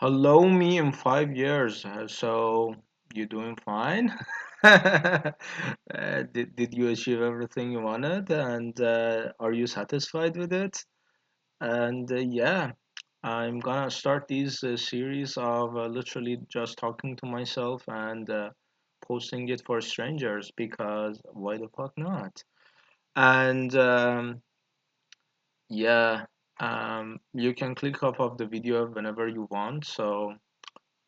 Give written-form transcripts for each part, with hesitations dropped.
Hello, me in 5 years. So you doing fine? Did you achieve everything you wanted, and are you satisfied with it? And yeah, I'm gonna start these series of literally just talking to myself and posting it for strangers because why the fuck not? And yeah, you can click off of the video whenever you want. So.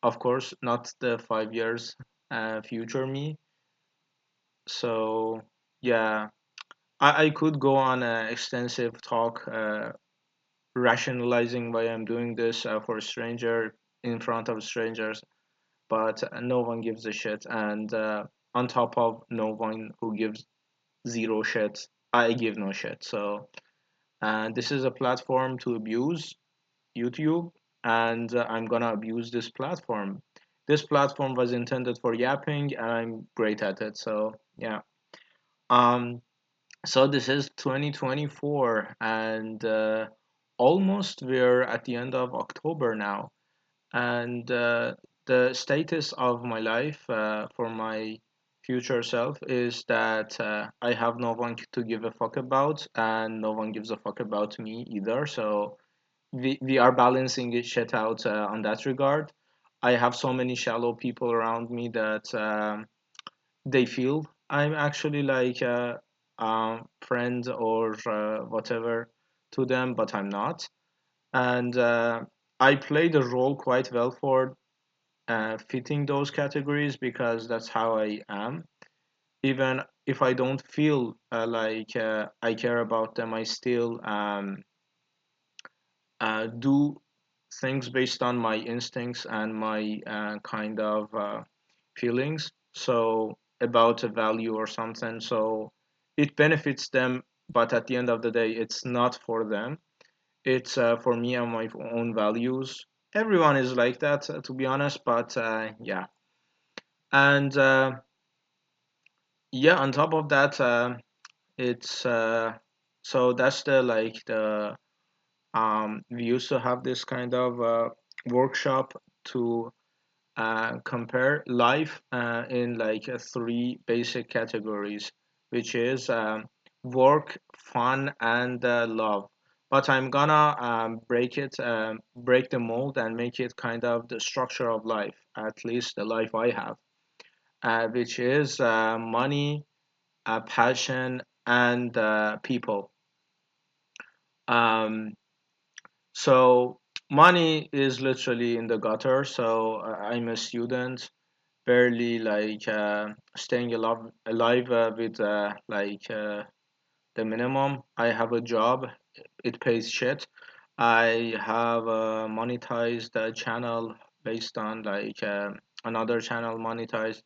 Of course, not the 5 years future me. So, yeah, I could go on an extensive talk rationalizing why I'm doing this for a stranger in front of strangers, but no one gives a shit. And on top of no one who gives zero shit, I give no shit. So, this is a platform to abuse YouTube, and I'm gonna abuse this platform. This platform was intended for yapping, and I'm great at it. So yeah. Um. So this is 2024, and almost we're at the end of October now, and the status of my life for my future self is that I have no one to give a fuck about, and no one gives a fuck about me either. So we are balancing it shit out on that regard. I have so many shallow people around me that they feel I'm actually like a friend or whatever to them, but I'm not. And I play the role quite well for fitting those categories because that's how I am. Even if I don't feel I care about them, I still do things based on my instincts and my kind of feelings. So about a value or something. So it benefits them, but at the end of the day, it's not for them. It's for me and my own values. Everyone is like that, to be honest. But yeah, and yeah. On top of that, it's so that's the the we used to have this kind of workshop to compare life in three basic categories, which is work, fun, and love. But I'm gonna break the mold and make it kind of the structure of life, at least the life I have, which is money, passion, and people. Um, So money is literally in the gutter. So I'm a student, barely staying alive with the minimum. I have a job, it pays shit. I have a monetized channel based on another channel monetized.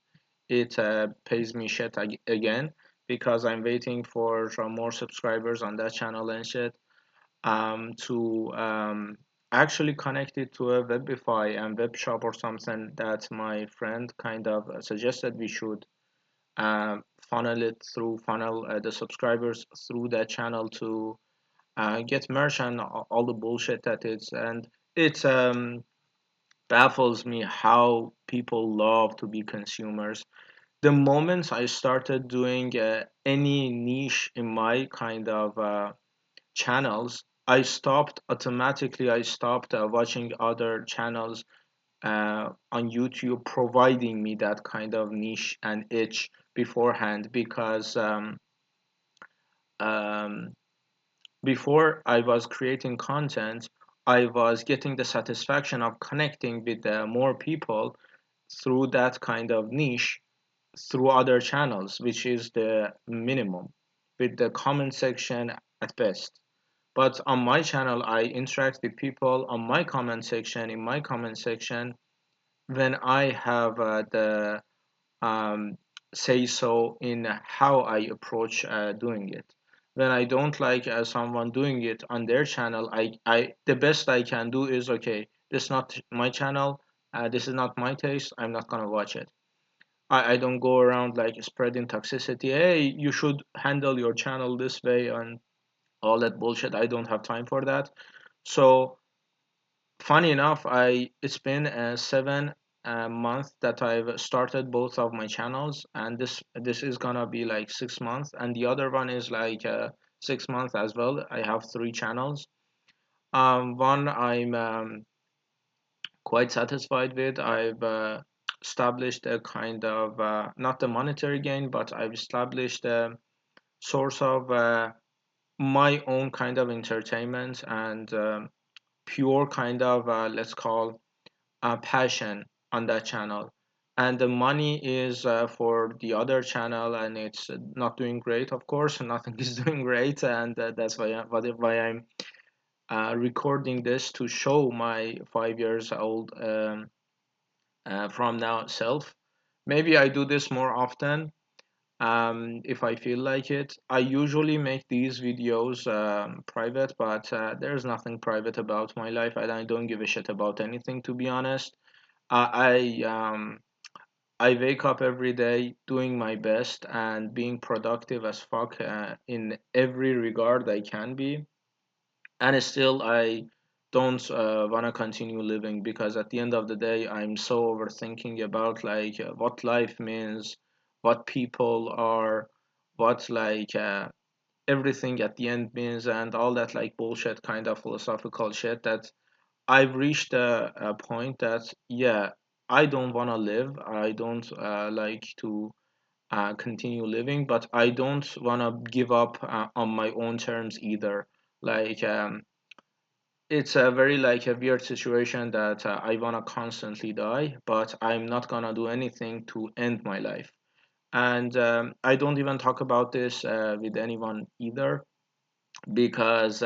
It pays me shit again because I'm waiting for more subscribers on that channel and shit to actually connect it to a Webify and web shop or something that my friend kind of suggested we should funnel the subscribers through that channel to get merch and all the bullshit that is. And it baffles me how people love to be consumers. The moment I started doing any niche in my kind of channels, I stopped watching other channels on YouTube providing me that kind of niche and itch beforehand because um, before I was creating content, I was getting the satisfaction of connecting with more people through that kind of niche through other channels, which is the minimum, with the comment section at best. But on my channel, I interact with people on my comment section, in my comment section, when I have the um, say so in how I approach doing it. When I don't like someone doing it on their channel, the best I can do is okay, this is not my channel, this is not my taste, I'm not gonna watch it. I don't go around like spreading toxicity. Hey, you should handle your channel this way and all that bullshit. I don't have time for that. So Funny enough, I it's been 7 months that I've started both of my channels, and this is gonna be like 6 months, and the other one is like 6 months as well. I have three channels. One I'm quite satisfied with. I've established a kind of not the monetary gain, but I've established a source of my own kind of entertainment and pure kind of let's call passion on that channel. And the money is for the other channel, and it's not doing great, of course. Nothing is doing great, and that's why I'm recording this to show my 5 years old from now self. Maybe I do this more often if I feel like it. I usually make these videos private, but there's nothing private about my life, and I don't give a shit about anything, to be honest. I wake up every day doing my best and being productive as fuck in every regard I can be, and still I don't want to continue living, because at the end of the day I'm so overthinking about like what life means, what people are, what like everything at the end means, and all that like bullshit kind of philosophical shit that I've reached a point that yeah, I don't want to live. I don't like to continue living, but I don't want to give up on my own terms either. Like it's a very like a weird situation that I want to constantly die, but I'm not gonna do anything to end my life. And I don't even talk about this with anyone either, because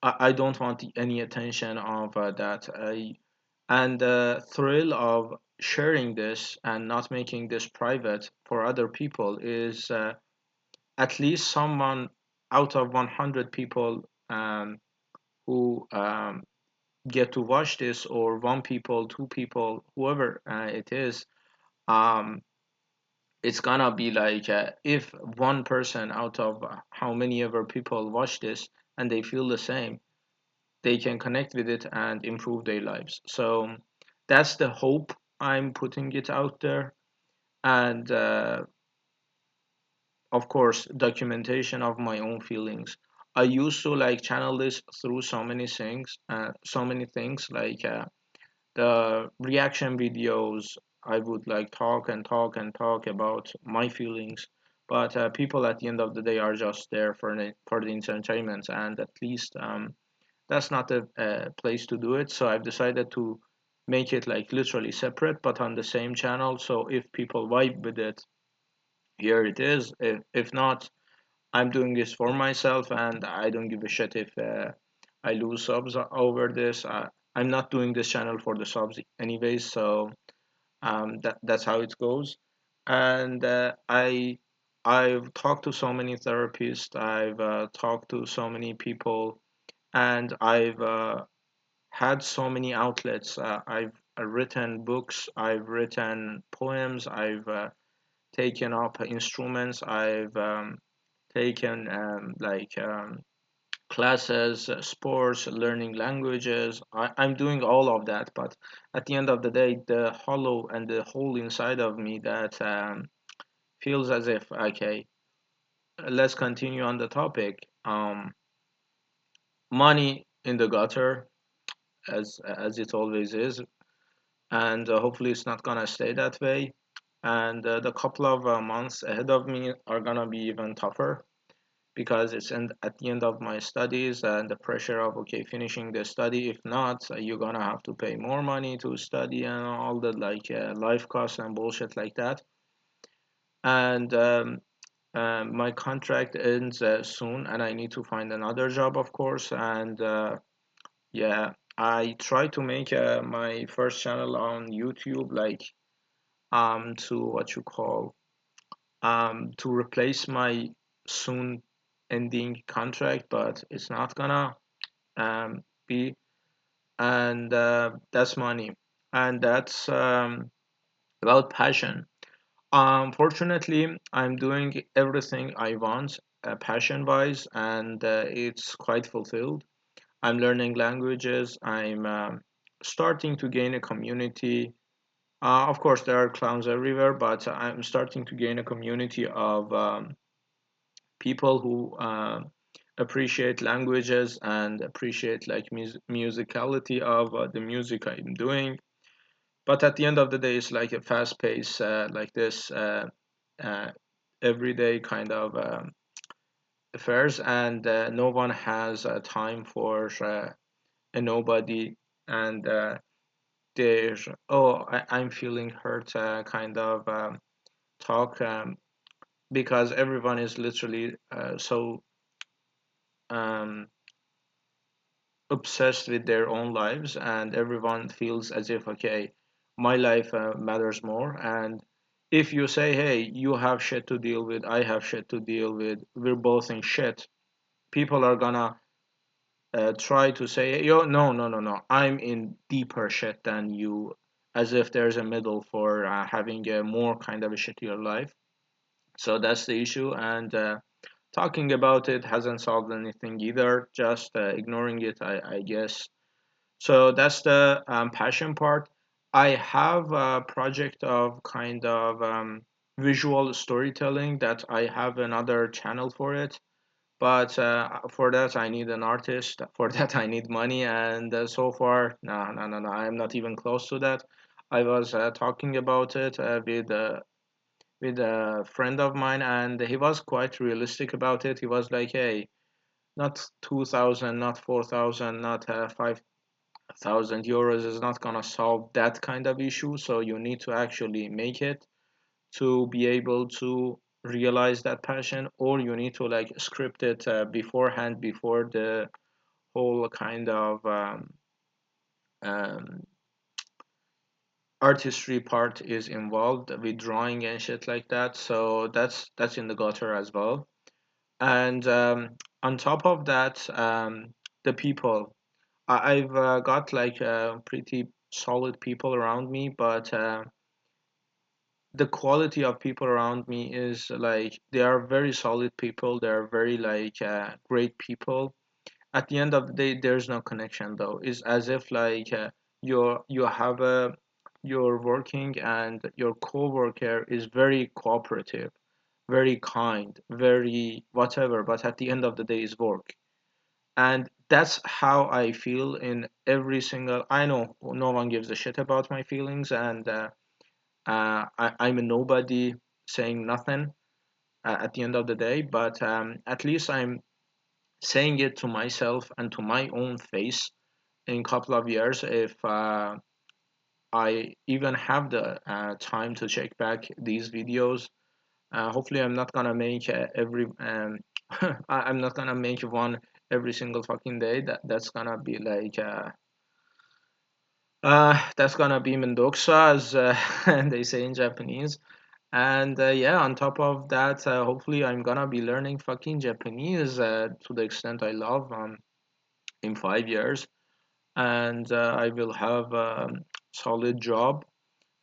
I don't want any attention of that. And the thrill of sharing this and not making this private for other people is at least someone out of 100 people who get to watch this, or one people, two people, whoever it is, um, it's gonna be like if one person out of how many ever people watch this and they feel the same, they can connect with it and improve their lives. So that's the hope. I'm putting it out there, and of course documentation of my own feelings. I used to like channel this through so many things like the reaction videos. I would like talk and talk and talk about my feelings, but people at the end of the day are just there for the entertainment, and at least that's not a place to do it. So I've decided to make it like literally separate, but on the same channel. So if people vibe with it, here it is. If not, I'm doing this for myself, and I don't give a shit if I lose subs over this. I'm not doing this channel for the subs anyways, so that's how it goes. And I've talked to so many therapists. I've talked to so many people, and I've had so many outlets. I've written books. I've written poems. I've taken up instruments. I've taken classes, sports, learning languages. I'm doing all of that, but at the end of the day, the hollow and the hole inside of me that feels as if okay, let's continue on the topic. Money in the gutter, as it always is, and hopefully it's not gonna stay that way. And the couple of months ahead of me are gonna be even tougher, because at the end of my studies, and the pressure of okay finishing the study. If not, you're gonna have to pay more money to study and all the like life costs and bullshit like that. And my contract ends soon, and I need to find another job, of course. And yeah, I try to make my first channel on YouTube, like to what you call to replace my soon ending contract, but it's not gonna be. And that's money, and that's about passion. Fortunately, I'm doing everything I want passion wise, and it's quite fulfilled. I'm learning languages. I'm starting to gain a community. Of course, there are clowns everywhere, but I'm starting to gain a community of people who appreciate languages and appreciate like musicality of the music I'm doing. But at the end of the day, it's like a fast pace, like this uh, everyday kind of affairs, and no one has time for a nobody. And there's, oh, I'm feeling hurt kind of talk, because everyone is literally so um, obsessed with their own lives, and everyone feels as if, okay, my life matters more. And if you say, hey, you have shit to deal with, I have shit to deal with, we're both in shit, people are gonna try to say, yo, no, no, no, no, I'm in deeper shit than you, as if there's a middle for having a more kind of a shittier life. So that's the issue. And talking about it hasn't solved anything either, just ignoring it, I guess. So that's the passion part. I have a project of kind of visual storytelling that I have another channel for it. But for that, I need an artist. For that, I need money. And so far, no, no, no, no, I'm not even close to that. I was talking about it with a friend of mine, and he was quite realistic about it. He was like, "Hey, not 2,000, not 4,000, not 5,000 euros is not gonna solve that kind of issue. So you need to actually make it to be able to realize that passion, or you need to like script it beforehand before the whole kind of um, artistry part is involved with drawing and shit like that. So that's in the gutter as well. And on top of that, the people, I've got like pretty solid people around me, but the quality of people around me is like they are very solid people. They are very like great people. At the end of the day, there's no connection though. It's as if like you have a you're working and your coworker is very cooperative, very kind, very whatever. But at the end of the day, is work. And that's how I feel in every single. I know no one gives a shit about my feelings, and I'm a nobody saying nothing at the end of the day. But at least I'm saying it to myself and to my own face in a couple of years, if I even have the time to check back these videos. Hopefully, I'm not gonna make every I'm not gonna make one every single fucking day. That's gonna be like that's gonna be Mendoza, as they say in Japanese. And yeah, on top of that, hopefully I'm gonna be learning fucking Japanese to the extent I love in 5 years, and I will have a solid job,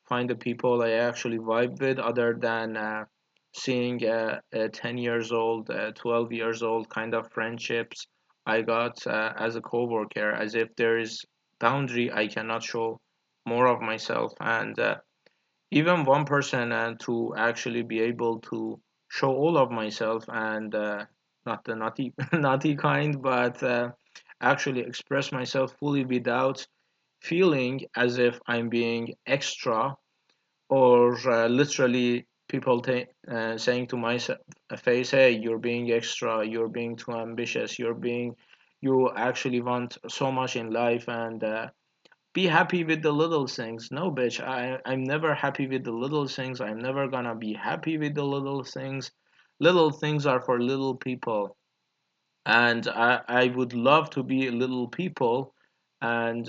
find the people I actually vibe with, other than seeing a 10 years old, 12 years old kind of friendships I got as a coworker, as if there is boundary I cannot show more of myself. And even one person to actually be able to show all of myself, and not the naughty naughty kind, but actually express myself fully without feeling as if I'm being extra, or literally people saying to my face, hey, you're being extra, you're being too ambitious, you actually want so much in life, and be happy with the little things. No, bitch, I'm never happy with the little things. I'm never gonna be happy with the little things. Little things are for little people. And I would love to be little people. And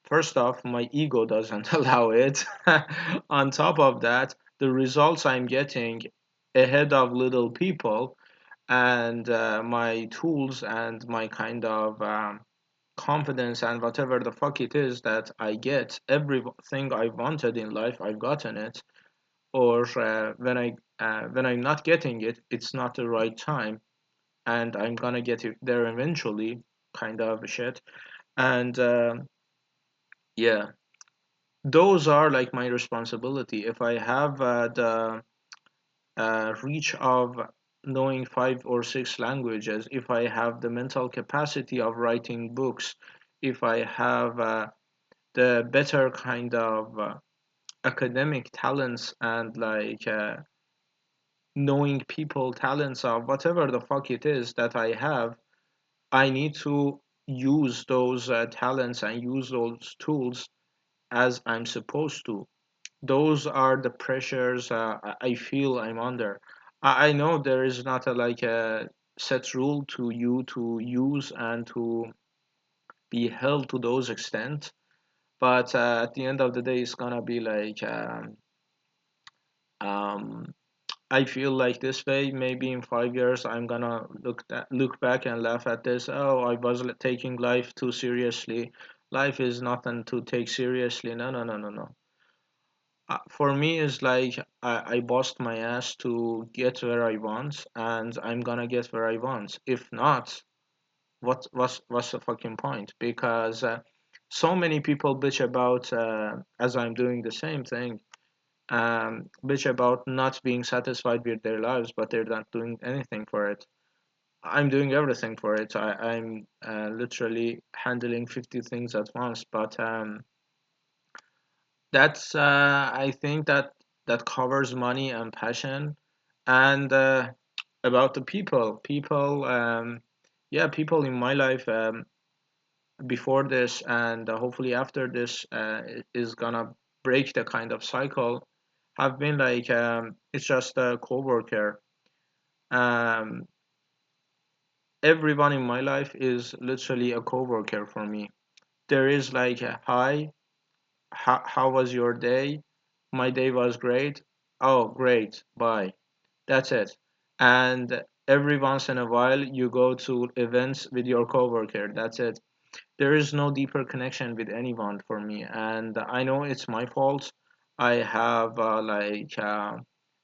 first off, my ego doesn't allow it. On top of that, the results I'm getting ahead of little people, and my tools and my kind of confidence and whatever the fuck it is that I get, everything I wanted in life, I've gotten it. Or when I'm not getting it, it's not the right time, and I'm gonna get it there eventually. kind of shit. And yeah, those are like my responsibility. If I have the reach of knowing 5 or 6 languages, if I have the mental capacity of writing books, if I have the better kind of academic talents and like knowing people talents of whatever the fuck it is that I have, I need to use those talents and use those tools as I'm supposed to. Those are the pressures I feel I'm under. I know there is not a like a set rule to you to use and to be held to those extent, but at the end of the day, it's gonna be like um, I feel like this way. Maybe in 5 years, I'm gonna look back and laugh at this. Oh, I was taking life too seriously. Life is nothing to take seriously. No, no, no, no, no. For me, it's like I bust my ass to get where I want, and I'm gonna get where I want. If not, what's the fucking point? Because so many people bitch about as I'm doing the same thing, bitch about not being satisfied with their lives, but they're not doing anything for it. I'm doing everything for it. I'm literally handling 50 things at once, but that's I think that covers money and passion, and about the people, yeah, people in my life before this and hopefully after this is gonna break the kind of cycle. Have been like it's just a coworker. Um, Everyone in my life is literally a coworker for me. There is like a hi, how was your day? My day was great. Oh, great. Bye. That's it. And every once in a while, you go to events with your coworker. That's it. There is no deeper connection with anyone for me. And I know it's my fault. I have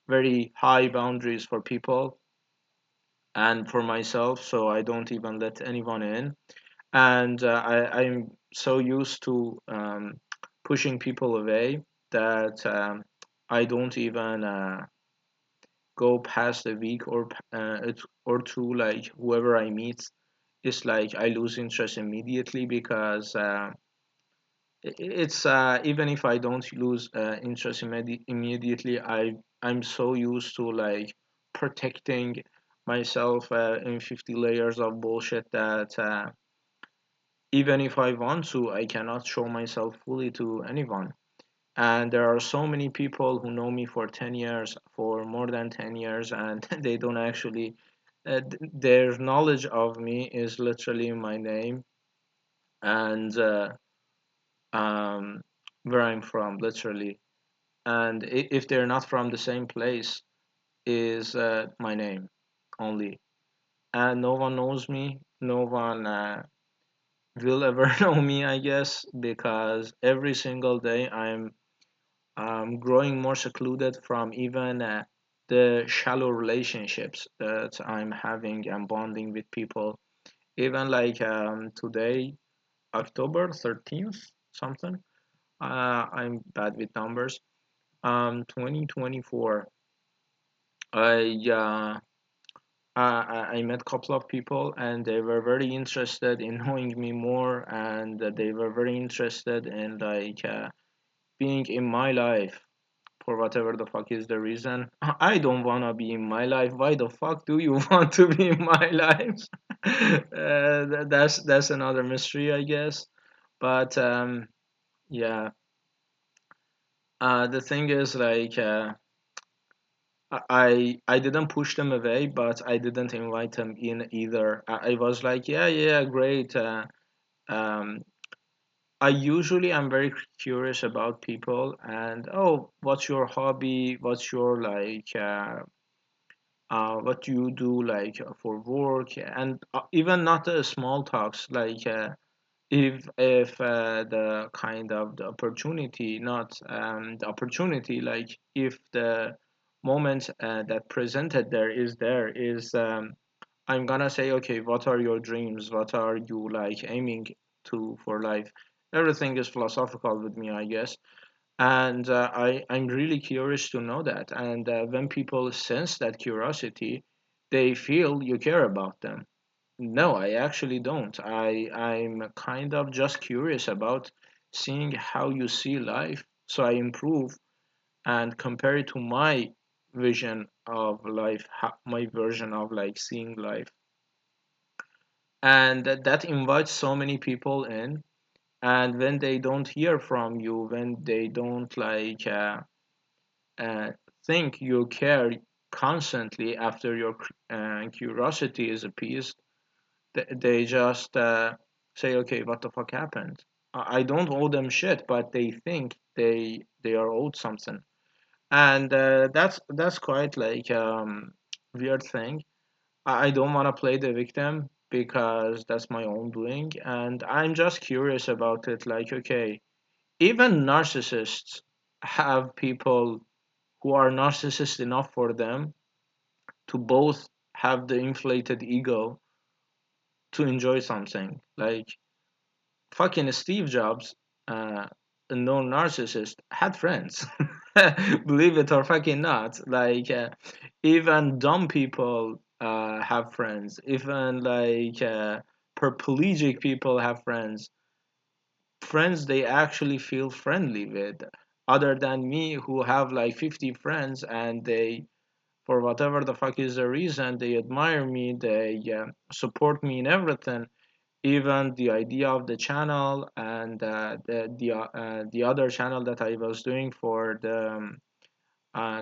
very high boundaries for people and for myself, so I don't even let anyone in. And I'm so used to pushing people away that I don't even go past a week or two. Like whoever I meet, it's like I lose interest immediately because it's even if I don't lose interest immediately, I'm so used to like protecting myself in 50 layers of bullshit that even if I want to, I cannot show myself fully to anyone. And there are so many people who know me for 10 years, for more than 10 years, and they don't actually, their knowledge of me is literally my name and um, where I'm from, literally. And if they're not from the same place, is my name only. And no one knows me, no one will ever know me, I guess, because every single day I'm growing more secluded from even the shallow relationships that I'm having and bonding with people. Even like today, October 13th, something. I'm bad with numbers. 2024. I I met a couple of people and they were very interested in knowing me more and they were very interested in like being in my life for whatever the fuck is the reason. I don't wanna be in my life. Why the fuck do you want to be in my life? That's another mystery, I guess. But yeah, the thing is like I didn't push them away, but I didn't invite them in either. I was like, yeah, yeah, great. Um, I usually am very curious about people and oh, what's your hobby? What's your like what do you do like for work? And even not the small talks like if the kind of the opportunity, not the opportunity, like if the moment that presented there is I'm gonna say, okay, what are your dreams? What are you like aiming to for life? Everything is philosophical with me, I guess. And I'm really curious to know that. And when people sense that curiosity, they feel you care about them. No, I actually don't. I'm kind of just curious about seeing how you see life, so I improve and compare it to my vision of life, my version of like seeing life, and that invites so many people in. And when they don't hear from you, when they don't like uh, think you care constantly after your curiosity is appeased, they just say, okay, what the fuck happened? I don't owe them shit, but they think they are owed something. And that's quite like weird thing. I don't want to play the victim because that's my own doing, and I'm just curious about it. Like, okay, even narcissists have people who are narcissist enough for them to both have the inflated ego to enjoy something. Like fucking Steve Jobs, a known narcissist, had friends. Believe it or fucking not. Like even dumb people have friends. Even like paraplegic people have friends. Friends they actually feel friendly with. Other than me, who have like 50 friends, and they, for whatever the fuck is the reason, they admire me, they support me in everything, even the idea of the channel and the other channel that I was doing for the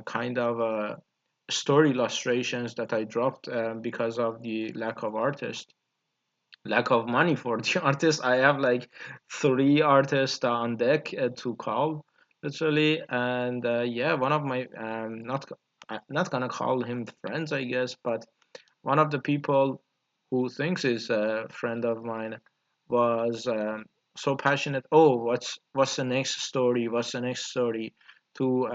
kind of story illustrations that I dropped because of the lack of money for the artists. I have like three artists on deck to call, literally, and yeah, one of my not gonna call him friends, I guess, but one of the people who thinks is a friend of mine was so passionate. Oh, what's the next story? What's the next story? To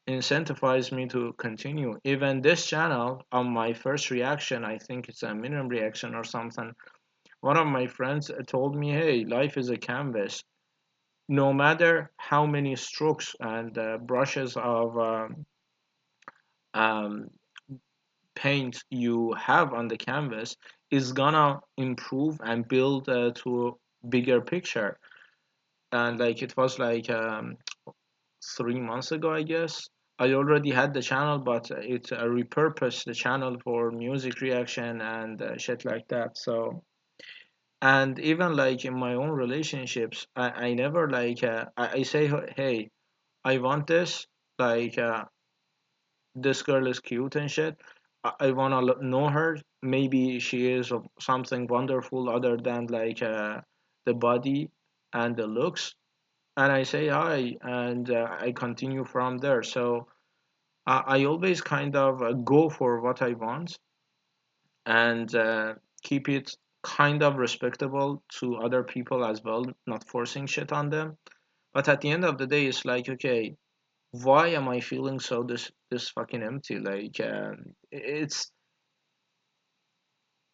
incentivize me to continue. Even this channel, on my first reaction, I think it's a minimum reaction or something. One of my friends told me, "Hey, life is a canvas. No matter how many strokes and brushes of um, paint you have on the canvas is gonna improve and build to a bigger picture." And like it was like 3 months ago, I guess. I already had the channel, but it repurposed the channel for music reaction and shit like that. So, and even like in my own relationships, I never like I say, hey, I want this. Like this girl is cute and shit. I wanna know her. Maybe she is of something wonderful other than like the body and the looks. And I say hi, and I continue from there. So I always kind of go for what I want and keep it kind of respectable to other people as well, not forcing shit on them. But at the end of the day, it's like, okay, why am I feeling so this fucking empty? Like, it's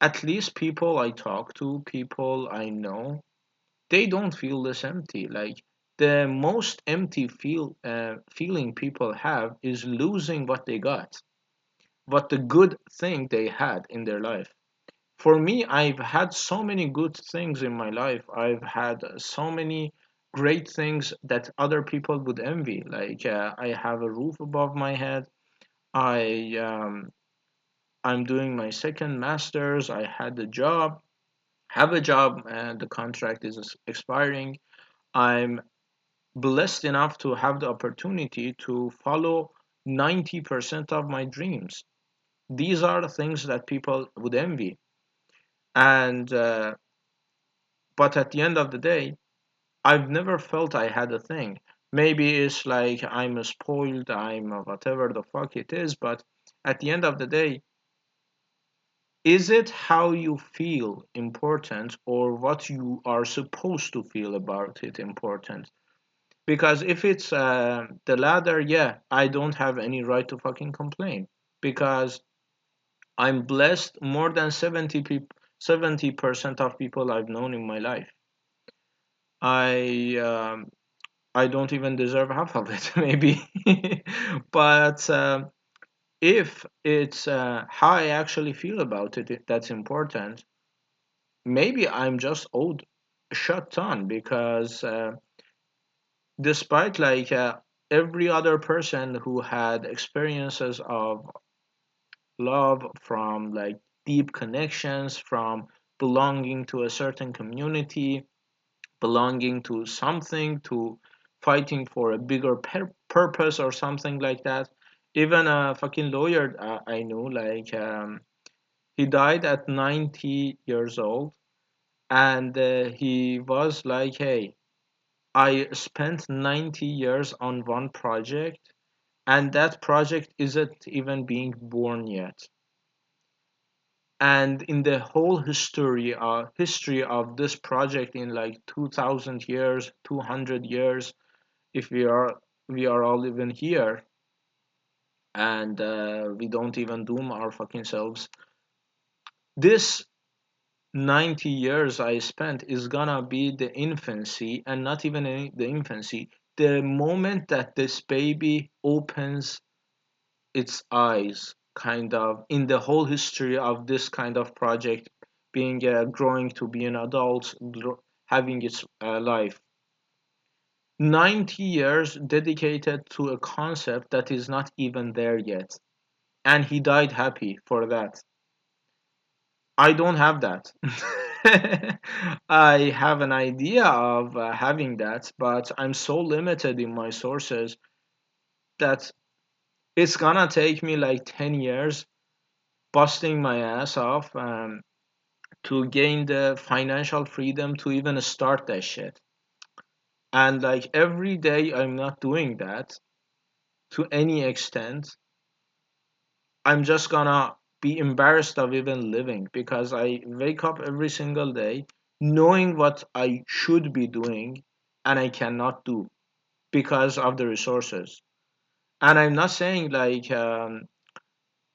at least people I talk to, people I know, they don't feel this empty. Like the most empty feeling people have is losing what they got, what the good thing they had in their life. For me, I've had so many good things in my life. I've had so many great things that other people would envy. Like I have a roof above my head. I I'm doing my second master's. I had a job, have a job, and the contract is expiring. I'm blessed enough to have the opportunity to follow 90% of my dreams. These are the things that people would envy. And but at the end of the day, I've never felt I had a thing. Maybe it's like I'm spoiled, I'm whatever the fuck it is, but at the end of the day, is it how you feel important or what you are supposed to feel about it important? Because if it's the latter, yeah, I don't have any right to fucking complain. Because I'm blessed more than 70% of people I've known in my life. I I don't even deserve half of it, maybe. But if it's how I actually feel about it that's important, maybe I'm just owed a shut ton because despite every other person who had experiences of love from like deep connections, from belonging to a certain community, belonging to something, to fighting for a bigger purpose or something like that. Even a fucking lawyer I knew, he died at 90 years old, and he was like, hey, I spent 90 years on one project, and that project isn't even being born yet. And in the whole history of this project, in like 2000 years, 200 years, if we are all even here, and we don't even doom our fucking selves, this 90 years I spent is gonna be the infancy, and not even the infancy, the moment that this baby opens its eyes, kind of, in the whole history of this kind of project being growing to be an adult, having its life. 90 years dedicated to a concept that is not even there yet. And he died happy for that. I don't have that. I have an idea of having that, but I'm so limited in my sources that it's gonna take me like 10 years busting my ass off to gain the financial freedom to even start that shit. And like every day I'm not doing that to any extent, I'm just gonna be embarrassed of even living because I wake up every single day knowing what I should be doing and I cannot do because of the resources. And I'm not saying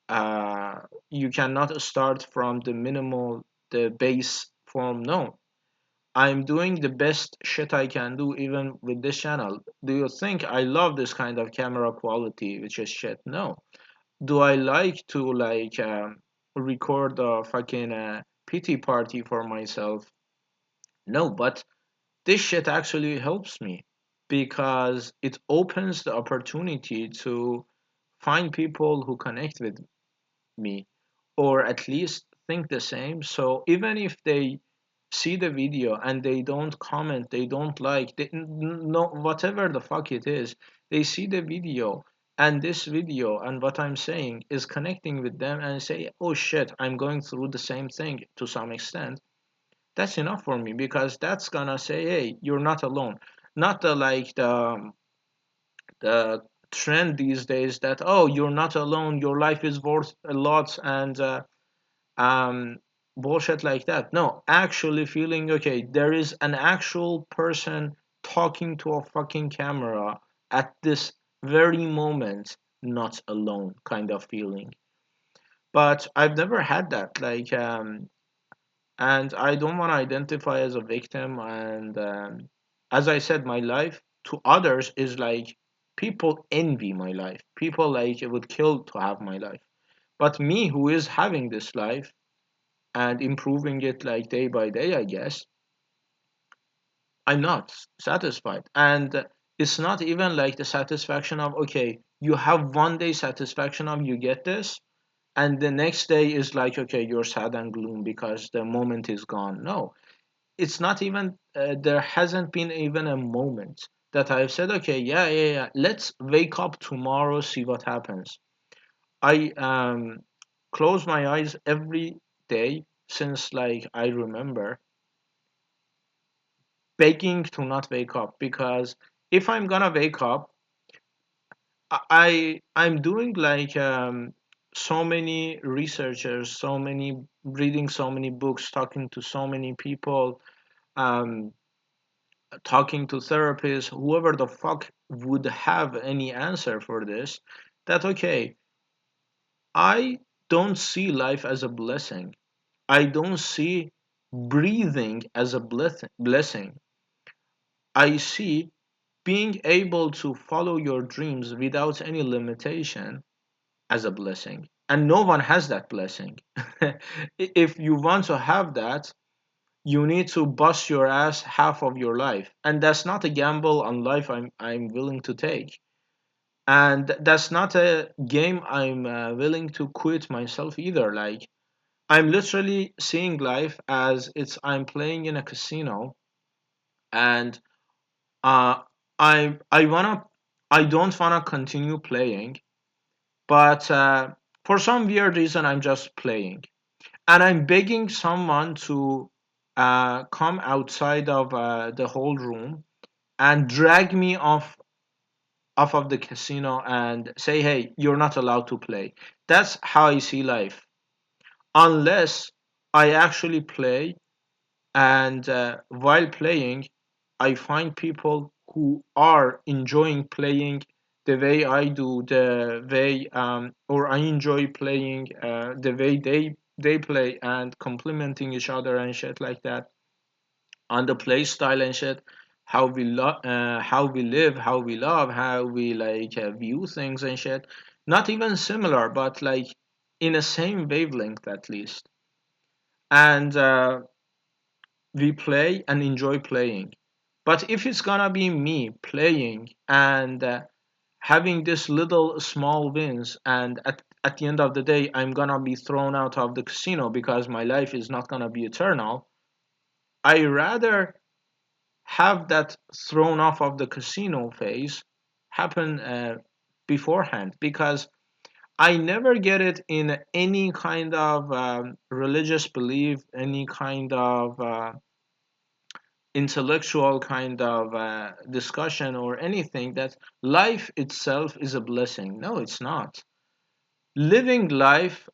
uh, you cannot start from the minimal, the base form. No, I'm doing the best shit I can do even with this channel. Do you think I love this kind of camera quality, which is shit? No. Do I like to record a fucking pity party for myself? No, but this shit actually helps me because it opens the opportunity to find people who connect with me or at least think the same. So even if they see the video and they don't comment, they don't like, they, no, whatever the fuck it is, they see the video, and this video and what I'm saying is connecting with them, and say, oh shit, I'm going through the same thing to some extent. That's enough for me because that's gonna say, hey, you're not alone. Not the trend these days that, oh, you're not alone, your life is worth a lot, and um bullshit like that. No, actually feeling, okay, there is an actual person talking to a fucking camera at this very moment, not alone, kind of feeling. But I've never had that, and I don't want to identify as a victim. And as I said, my life to others is like, people envy my life, people like it would kill to have my life. But me, who is having this life and improving it like day by day, I guess, I'm not satisfied. And it's not even like the satisfaction of, okay, you have one day satisfaction of you get this, and the next day is like, okay, you're sad and gloom because the moment is gone. No, it's not even, there hasn't been even a moment that I've said, okay, yeah, yeah, yeah, let's wake up tomorrow, see what happens. I close my eyes every day since like I remember, begging to not wake up, because if I'm gonna wake up, I'm doing so many researchers, so many, reading so many books, talking to so many people, um, talking to therapists, whoever the fuck would have any answer for this, that okay, I don't see life as a blessing. I don't see breathing as a blessing. I see being able to follow your dreams without any limitation as a blessing. And no one has that blessing. If you want to have that, you need to bust your ass half of your life. And that's not a gamble on life I'm willing to take. And that's not a game I'm willing to quit myself either. Like, I'm literally seeing life as it's I'm playing in a casino, and uh, I wanna I don't wanna continue playing, but for some weird reason I'm just playing, and I'm begging someone to come outside of the whole room and drag me off of the casino and say, hey, you're not allowed to play. That's how I see life. Unless I actually play, and while playing, I find people who are enjoying playing the way I do, the way, or I enjoy playing the way they play, and complimenting each other and shit like that on the play style and shit. How we live, how we love, how we like view things and shit. Not even similar, but like in the same wavelength at least. And we play and enjoy playing. But if it's gonna be me playing and having this little small wins, and at the end of the day, I'm gonna be thrown out of the casino because my life is not gonna be eternal, I rather have that thrown off of the casino phase happen beforehand, because I never get it in any kind of religious belief, any kind of intellectual kind of discussion or anything, that life itself is a blessing. No, it's not. Living life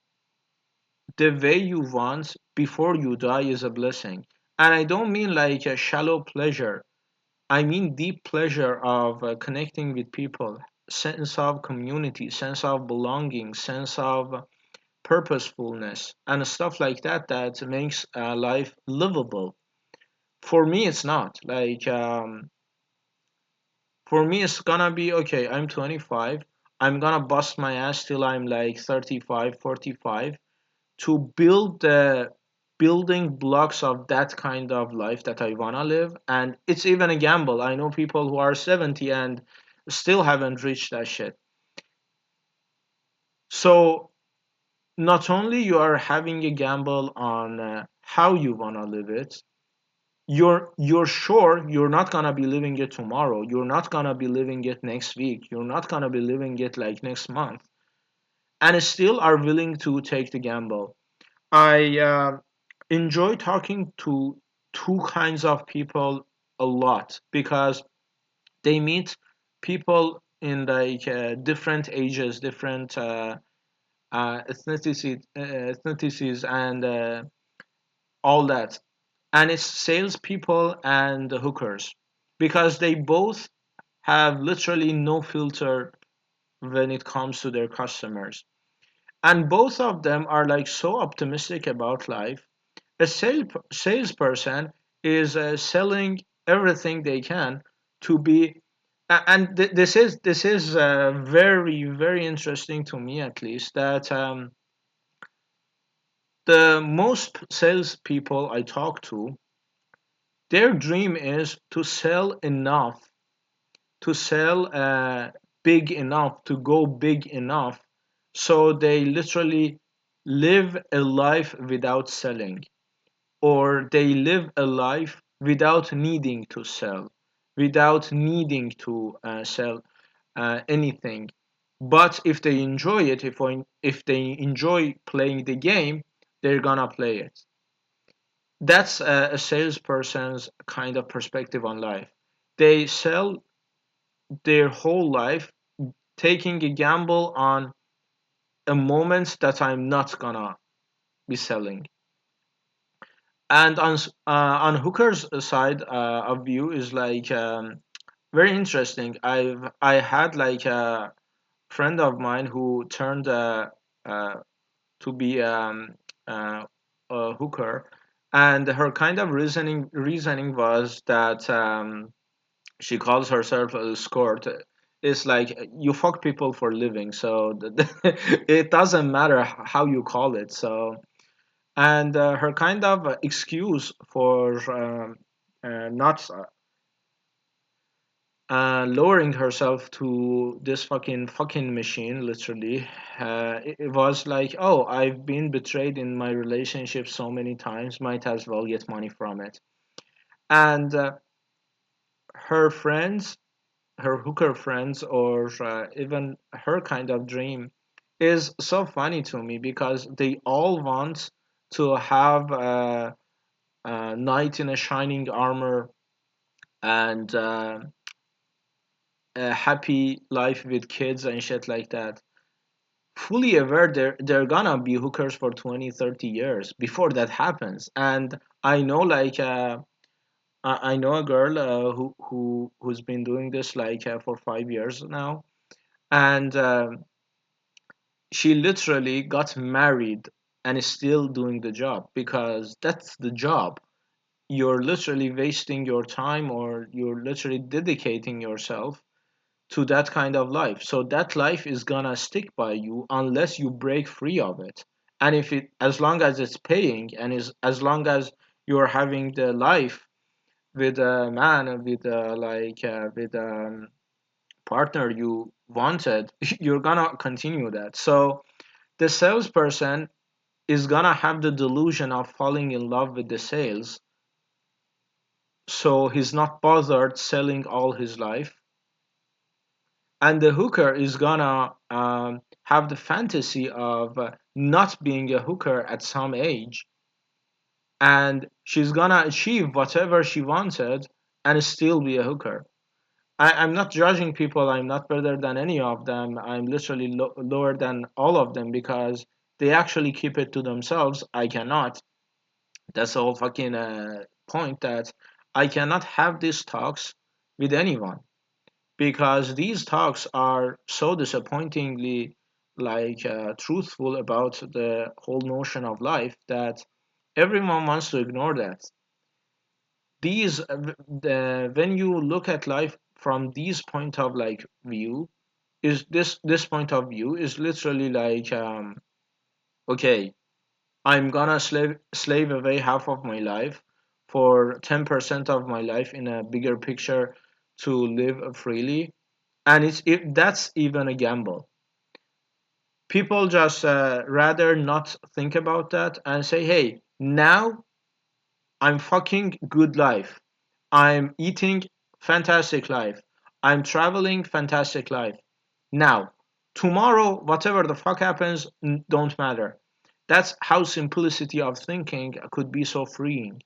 the way you want before you die is a blessing. And I don't mean like a shallow pleasure. I mean deep pleasure of connecting with people, sense of community, sense of belonging, sense of purposefulness, and stuff like that that makes life livable. For me, it's not. Like, for me, it's gonna be okay. I'm 25. I'm gonna bust my ass till I'm like 35, 45 to build the building blocks of that kind of life that I wanna live. And it's even a gamble. I know people who are 70 and still haven't reached that shit. So not only you are having a gamble on how you wanna live it, you're sure you're not gonna be living it tomorrow. You're not gonna be living it next week. You're not gonna be living it like next month, and still are willing to take the gamble. I enjoy talking to two kinds of people a lot, because they meet people in like different ages, different ethnicities, and all that. And it's salespeople and hookers, because they both have literally no filter when it comes to their customers. And both of them are like so optimistic about life. A salesperson is selling everything they can to be, and this is very very interesting to me, at least, that the most salespeople I talk to, their dream is to sell enough, to sell big enough, to go big enough, so they literally live a life without selling, or they live a life without needing to sell, without needing to sell anything. But if they enjoy it, if they enjoy playing the game, they're gonna play it. That's a salesperson's kind of perspective on life. They sell their whole life, taking a gamble on a moment that I'm not gonna be selling. And on Hooker's side of view is like very interesting. I had like a friend of mine who turned to be a hooker, and her kind of reasoning was that she calls herself a escort. It's like you fuck people for living, so it doesn't matter how you call it. So, and her kind of excuse for not lowering herself to this fucking machine, literally, it was like, oh, I've been betrayed in my relationship so many times, might as well get money from it. And her friends, her hooker friends, or even her kind of dream is so funny to me because they all want to have a knight in a shining armor and a happy life with kids and shit like that, fully aware they're gonna be hookers for 20, 30 years before that happens. And I know, like, I know a girl who's been doing this like for 5 years now, and she literally got married and is still doing the job because that's the job. You're literally wasting your time, or you're literally dedicating yourself to that kind of life. So that life is gonna stick by you unless you break free of it. And if it, as long as it's paying, and is as long as you're having the life with a man, with with partner you wanted, you're gonna continue that. So the salesperson is gonna have the delusion of falling in love with the sales, so he's not bothered selling all his life. And the hooker is gonna have the fantasy of not being a hooker at some age, and she's gonna achieve whatever she wanted and still be a hooker. I'm not judging people. I'm not better than any of them. I'm literally lower than all of them because they actually keep it to themselves. I cannot. That's the whole fucking point, that I cannot have these talks with anyone, because these talks are so disappointingly truthful about the whole notion of life that everyone wants to ignore that. When you look at life from these point of view, is this point of view is literally like, okay, I'm gonna slave away half of my life for 10% of my life in a bigger picture to live freely. And that's even a gamble. People just rather not think about that and say, hey, now I'm fucking good life, I'm eating fantastic life, I'm traveling fantastic life. Now, tomorrow, whatever the fuck happens, don't matter. That's how simplicity of thinking could be so freeing.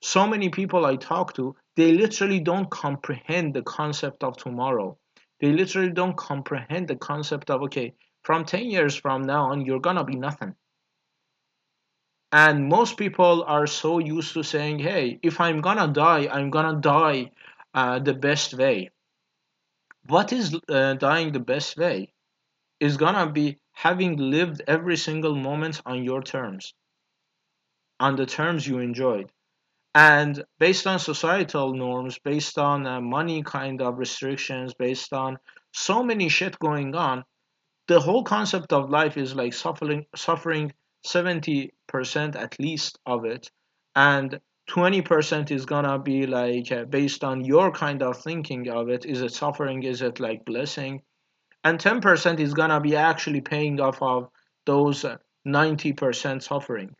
So many people I talk to, they literally don't comprehend the concept of tomorrow. They literally don't comprehend the concept of, okay, from 10 years from now on, you're gonna be nothing. And most people are so used to saying, hey, if I'm gonna die, I'm gonna die the best way. What is dying the best way? Is gonna be having lived every single moment on your terms, on the terms you enjoyed. And based on societal norms, based on money kind of restrictions, based on so many shit going on, the whole concept of life is like suffering 70% at least of it, and 20% is gonna be based on your kind of thinking of it. Is it suffering, is it like blessing? And 10% is gonna be actually paying off of those 90% suffering.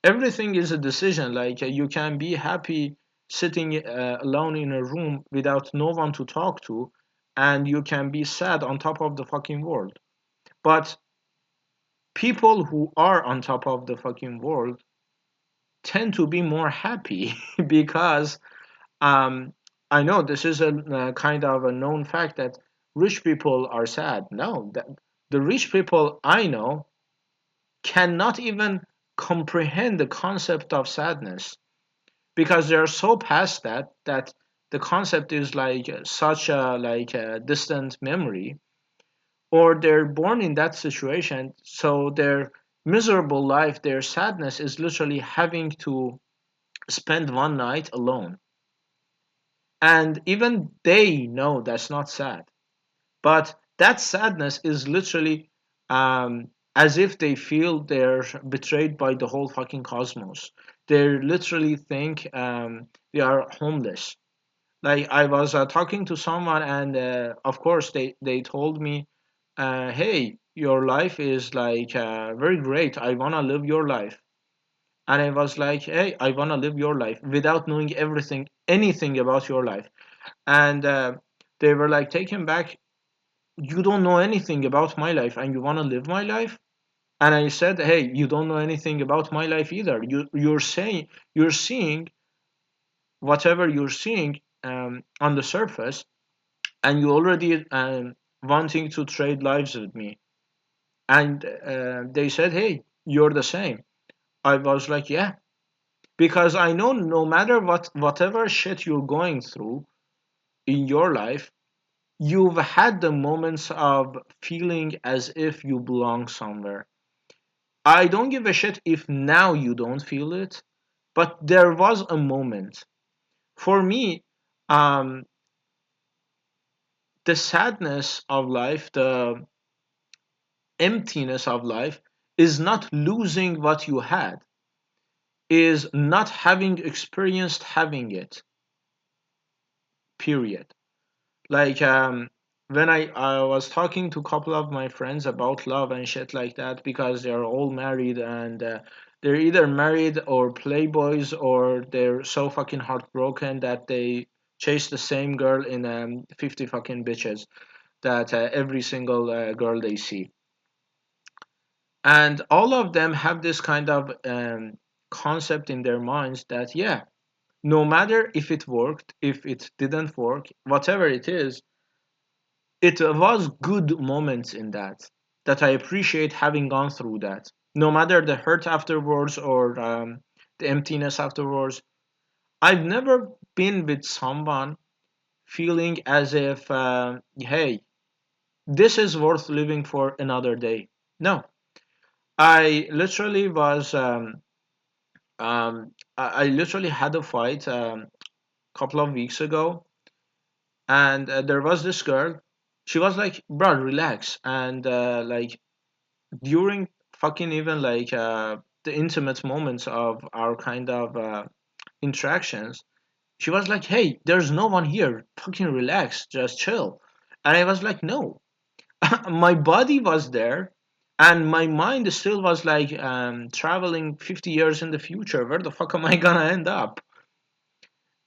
Everything is a decision. You can be happy sitting alone in a room without no one to talk to, and you can be sad on top of the fucking world. But people who are on top of the fucking world tend to be more happy because um, I know this is a kind of a known fact that rich people are sad. No, the rich people I know cannot even comprehend the concept of sadness, because they're so past that the concept is like such a distant memory. or they're born in that situation, so their miserable life, their sadness is literally having to spend one night alone. And even they know that's not sad, but that sadness is literally as if they feel they're betrayed by the whole fucking cosmos. They literally think they are homeless. Like I was talking to someone, and of course they told me, "Hey, your life is like very great. I wanna live your life." And I was like, "Hey, I wanna live your life without knowing everything, anything about your life." And they were like taken back. You don't know anything about my life, and you wanna live my life? And I said, "Hey, you don't know anything about my life either. You're seeing whatever you're seeing on the surface, and you already wanting to trade lives with me." And they said, "Hey, you're the same." I was like, "Yeah," because I know no matter whatever shit you're going through in your life, you've had the moments of feeling as if you belong somewhere. I don't give a shit if now you don't feel it, but there was a moment. For me, um, the sadness of life, the emptiness of life, is not losing what you had, is not having experienced having it, period. Like when I was talking to a couple of my friends about love and shit like that, because they're all married, and they're either married or playboys, or they're so fucking heartbroken that they chase the same girl in 50 fucking bitches, that every single girl they see. And all of them have this kind of concept in their minds that, yeah, no matter if it worked, if it didn't work, whatever it is, it was good moments in that I appreciate having gone through that. No matter the hurt afterwards, or the emptiness afterwards, I've never been with someone feeling as if, hey, this is worth living for another day. No, I literally was. I literally had a fight couple of weeks ago, and there was this girl. She was like, "Bro, relax," and like during fucking even like the intimate moments of our kind of interactions, she was like, "Hey, there's no one here. Fucking relax, just chill." And I was like, "No." My body was there, and my mind still was like traveling 50 years in the future. Where the fuck am I gonna end up?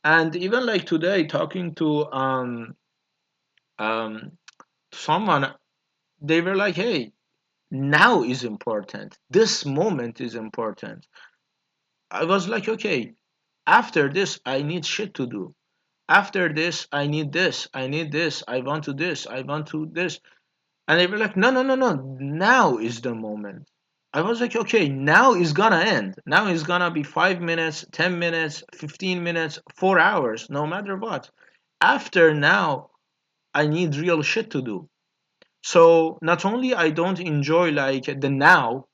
And even like today, talking um someone, they were like, "Hey, now is important. This moment is important." I was like, "Okay, after this, I need shit to do. After this, I need this. I need this. I want to this. I want to this." And they were like, "No, no, no, no. Now is the moment." I was like, "Okay, now is gonna end. Now is gonna be 5 minutes, 10 minutes, 15 minutes, 4 hours, no matter what. After now, I need real shit to do." So not only I don't enjoy like the now,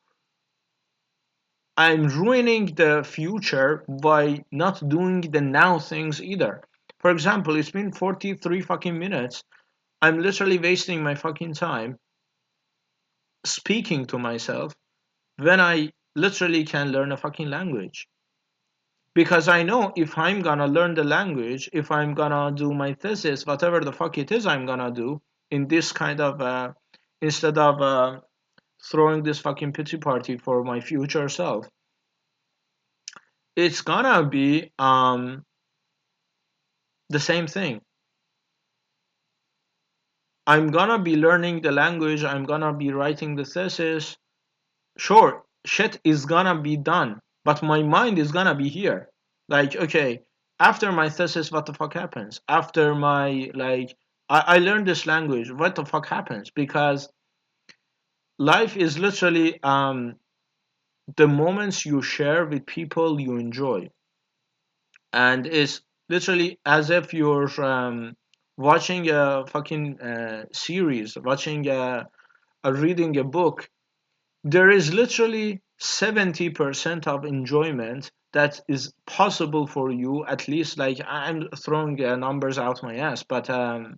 I'm ruining the future by not doing the now things either. For example, it's been 43 fucking minutes. I'm literally wasting my fucking time speaking to myself when I literally can learn a fucking language. Because I know if I'm gonna learn the language, if I'm gonna do my thesis, whatever the fuck it is I'm gonna do in this kind of, instead of throwing this fucking pity party for my future self, it's gonna be the same thing. I'm gonna be learning the language, I'm gonna be writing the thesis. Sure, shit is gonna be done, but my mind is gonna be here. Like, okay, after my thesis, what the fuck happens? After my, like, I learned this language, what the fuck happens? Because life is literally the moments you share with people you enjoy. And it's literally as if you're watching a fucking series, watching reading a book, there is literally 70% of enjoyment that is possible for you. At least, like, I'm throwing numbers out my ass, but um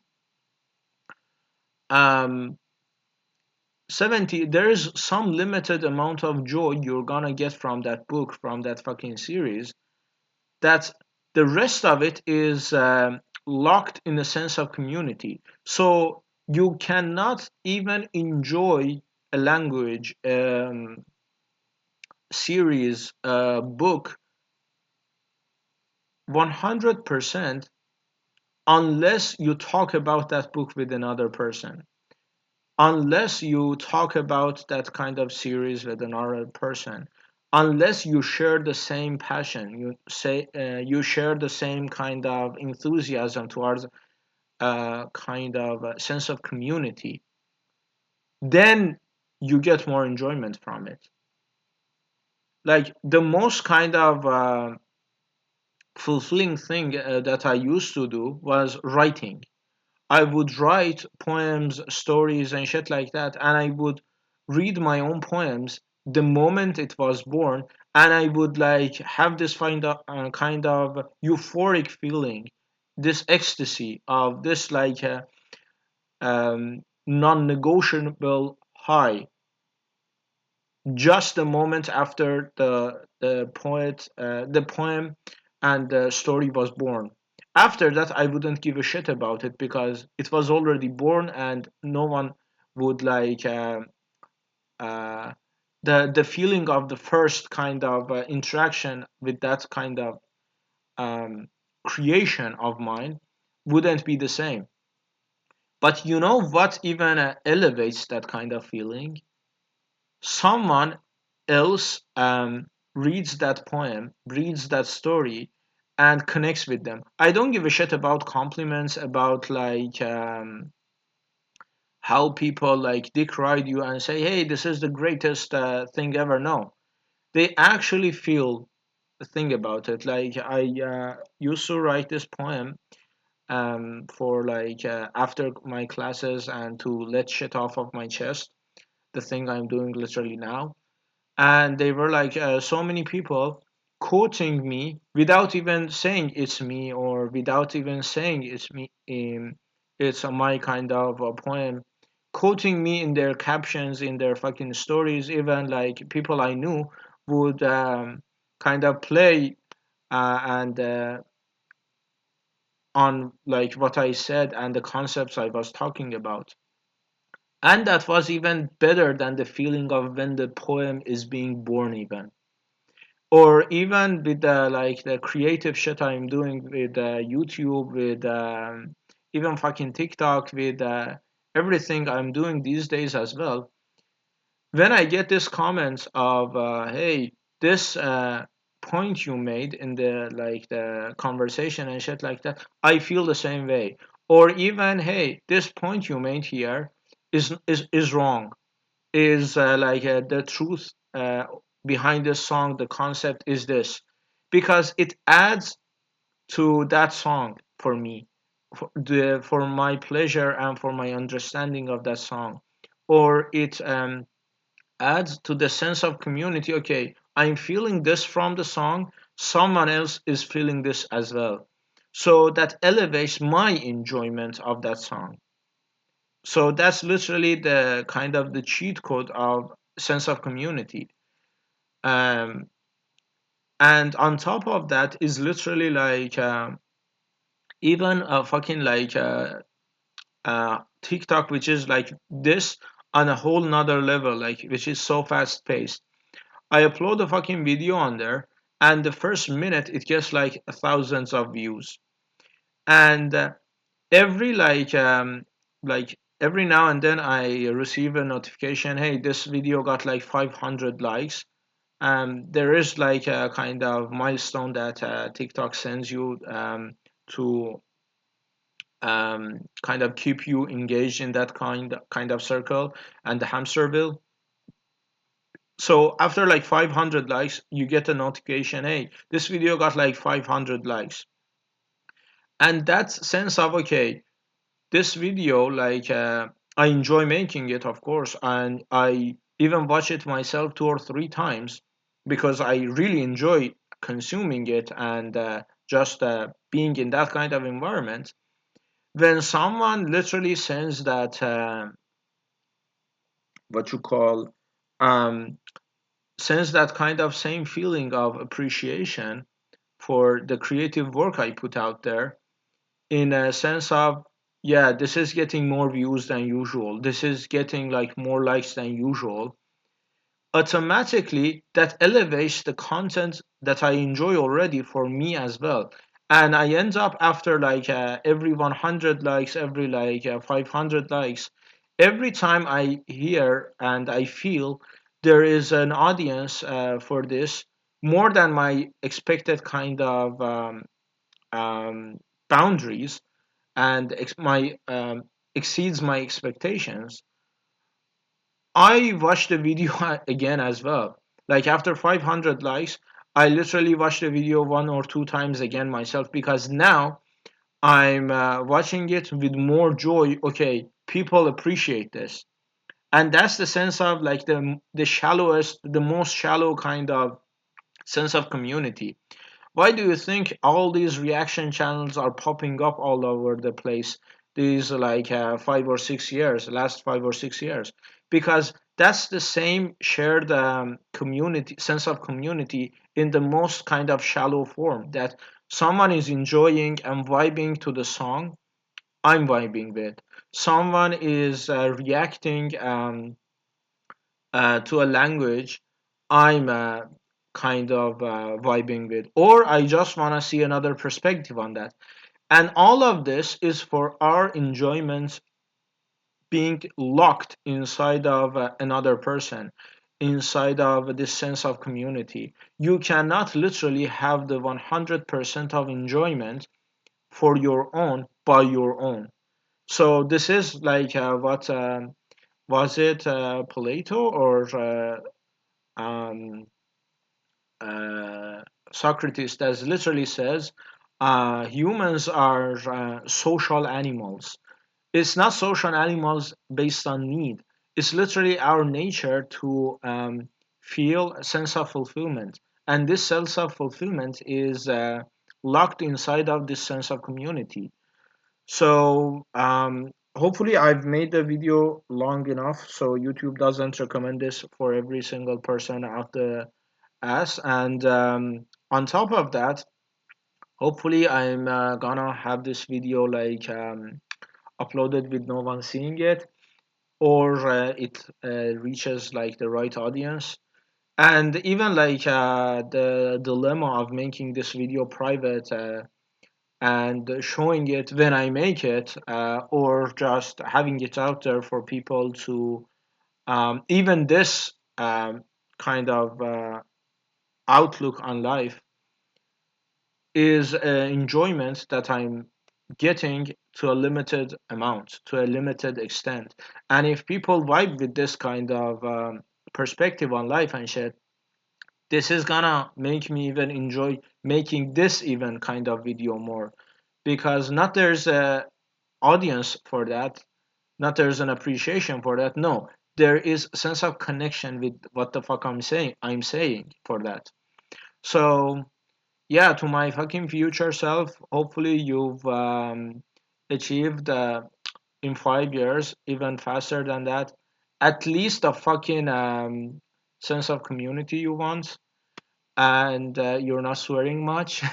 70, there is some limited amount of joy you're gonna get from that book, from that fucking series, that the rest of it is locked in a sense of community. So you cannot even enjoy a language, series, book 100% unless you talk about that book with another person, unless you talk about that kind of series with another person, unless you share the same passion, you share the same kind of enthusiasm towards a kind of a sense of community, then you get more enjoyment from it. Like the most kind of fulfilling thing that I used to do was writing. I would write poems, stories, and shit like that, and I would read my own poems the moment it was born, and I would like have this kind of euphoric feeling, this ecstasy of this like non-negotiable high, just the moment after the poem and the story was born. After that, I wouldn't give a shit about it because it was already born, and no one would like uh, the feeling of the first kind of interaction with that kind of um, creation of mine wouldn't be the same. But you know what even elevates that kind of feeling? Someone else reads that poem, reads that story, and connects with them. I don't give a shit about compliments, about like how people like deride you and say, "Hey, this is the greatest thing ever." No, they actually feel the thing about it. Like I used to write this poem for like after my classes and to let shit off of my chest. The thing I'm doing literally now, and they were like so many people quoting me without even saying it's me, or without even saying it's me, it's my kind of a poem, quoting me in their captions, in their fucking stories. Even like people I knew would kind of play and on like what I said and the concepts I was talking about. And that was even better than the feeling of when the poem is being born even. Or even with the like the creative shit I'm doing with YouTube, with even fucking TikTok, with everything I'm doing these days as well. When I get this comments of hey, this point you made in the like the conversation and shit like that, I feel the same way. Or even hey, this point you made here is wrong, is like the truth behind this song, the concept is this, because it adds to that song for me, for my pleasure and for my understanding of that song. Or it adds to the sense of community. Okay, I'm feeling this from the song, someone else is feeling this as well, so that elevates my enjoyment of that song. So that's literally the kind of the cheat code of sense of community. um, and on top of that is literally like even a fucking like TikTok, which is like this on a whole nother level, like which is so fast paced. I upload a fucking video on there, and the first minute it gets like thousands of views, and every like every now and then I receive a notification, hey, this video got like 500 likes. There is like a kind of milestone that TikTok sends you to kind of keep you engaged in that kind of circle and the hamster wheel. So after like 500 likes, you get a notification, hey, this video got like 500 likes. And that sense of okay, this video like I enjoy making it, of course, and I even watch it myself 2 or 3 times because I really enjoy consuming it and just being in that kind of environment. When someone literally sends that, what you call, um, sends that kind of same feeling of appreciation for the creative work I put out there, in a sense of, yeah, this is getting more views than usual, this is getting like more likes than usual, automatically that elevates the content that I enjoy already for me as well. And I end up after like every 100 likes, every like 500 likes, every time I hear and I feel there is an audience for this, more than my expected kind of um, boundaries, and my exceeds my expectations, I watched the video again as well. Like after 500 likes, I literally watched the video 1 or 2 times again myself because now I'm watching it with more joy. Okay, people appreciate this, and that's the sense of like the shallowest, the most shallow kind of sense of community. Why do you think all these reaction channels are popping up all over the place these like 5 or 6 years, last 5 or 6 years? Because that's the same shared community, sense of community in the most kind of shallow form, that someone is enjoying and vibing to the song I'm vibing with. Someone is reacting to a language I'm kind of vibing with, or I just want to see another perspective on that. And all of this is for our enjoyment being locked inside of another person, inside of this sense of community. You cannot literally have the 100% of enjoyment for your own by your own. So this is like what was it Plato or um, uh, Socrates that literally says humans are social animals. It's not social animals based on need. It's literally our nature to feel a sense of fulfillment. And this sense of fulfillment is locked inside of this sense of community. So hopefully I've made the video long enough so YouTube doesn't recommend this for every single person out the ass. And on top of that, hopefully I'm gonna have this video like uploaded with no one seeing it, or it reaches like the right audience. And even like the dilemma of making this video private and showing it when I make it, or just having it out there for people to even this kind of outlook on life is an enjoyment that I'm getting to a limited amount, to a limited extent. And if people vibe with this kind of perspective on life and shit, this is gonna make me even enjoy making this even kind of video more, because not there's a audience for that, not there's an appreciation for that. No, there is a sense of connection with what the fuck I'm saying for that. So yeah, to my fucking future self, hopefully you've achieved in 5 years, even faster than that, at least a fucking sense of community you want, and you're not swearing much.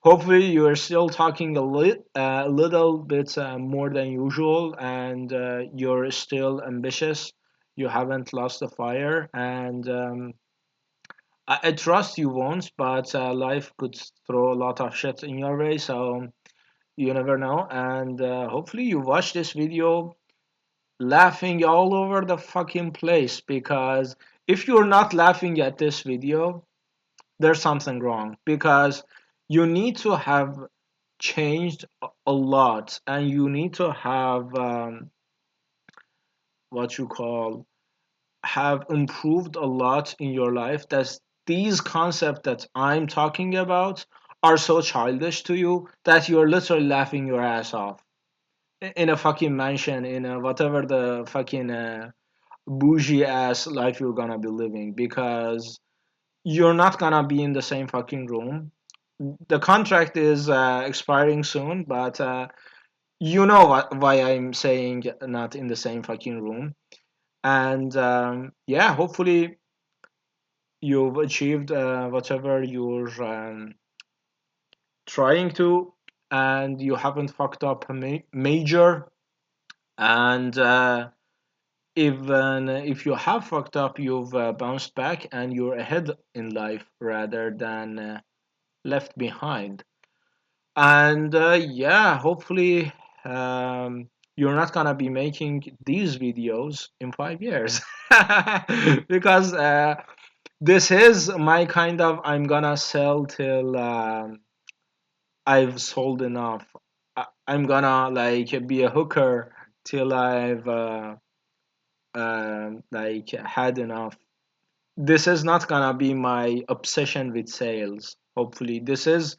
Hopefully you're still talking a little bit more than usual, and you're still ambitious. You haven't lost the fire, and I trust you won't, but life could throw a lot of shit in your way, so you never know. And hopefully, you watch this video laughing all over the fucking place, because if you're not laughing at this video, there's something wrong. Because you need to have changed a lot, and you need to have what you call have improved a lot in your life, that these concepts that I'm talking about are so childish to you that you're literally laughing your ass off. in a fucking mansion in a whatever the fucking bougie ass life you're gonna be living, because you're not gonna be in the same fucking room. The contract is expiring soon, but you know why I'm saying not in the same fucking room. And yeah, hopefully you've achieved whatever you're trying to, and you haven't fucked up a major. And even if you have fucked up, you've bounced back and you're ahead in life rather than left behind. And yeah, hopefully you're not gonna be making these videos in 5 years because this is my kind of I'm gonna sell till I've sold enough. I'm gonna like be a hooker till I've like had enough. This is not gonna be my obsession with sales. Hopefully, this is